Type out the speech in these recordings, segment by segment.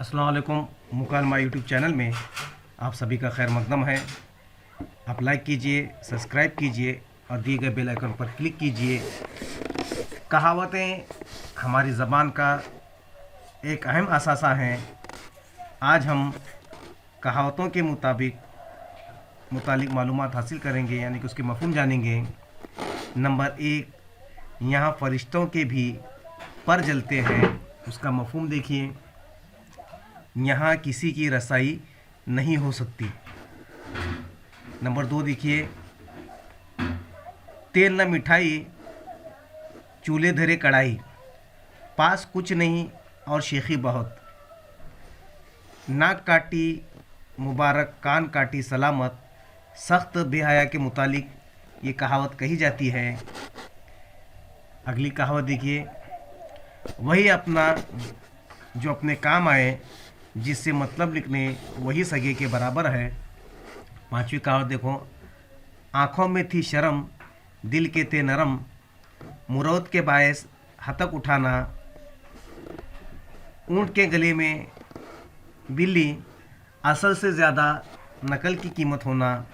अस्सलाम वालेकुम। मुकालमा YouTube channel में आप सभी का खैर मकदम है। आप लाइक कीजिए, सब्सक्राइब कीजिए और दिए गए बेल आइकन पर क्लिक कीजिए। कहावतें हमारी ज़बान का एक अहम असासा हैं। आज हम कहावतों के मुतालिक मालूमात हासिल करेंगे, यानी कि उसके मफ़हूम जानेंगे। नंबर एक, यहाँ फरिश्तों के भी पर जलते हैं। उसका मफ़हूम देखिए। यहाँ किसी की रसाई नहीं हो सकती। नंबर दो देखिए, तेल न मिठाई चूल्हे धरे कढ़ाई, पास कुछ नहीं और शेखी बहुत। नाक काटी मुबारक, कान काटी सलामत। सख्त बेहया के मुतालिक ये कहावत कही जाती है। अगली कहावत देखिए, वही अपना जो अपने काम आए, जिससे मतलब निकले वही सगे के बराबर है। पांचवी कहावत देखो, आँखों में थी शर्म दिल के थे नरम, मुरौत के बायस हतक उठाना। ऊँट के गले में बिल्ली, असल से ज़्यादा नकल की कीमत होना।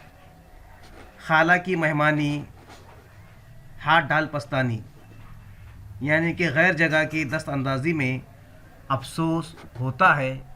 खाला की मेहमानी, हाथ डाल पछतानी, यानी कि गैर जगह की दस्त अंदाज़ी में अफसोस होता है।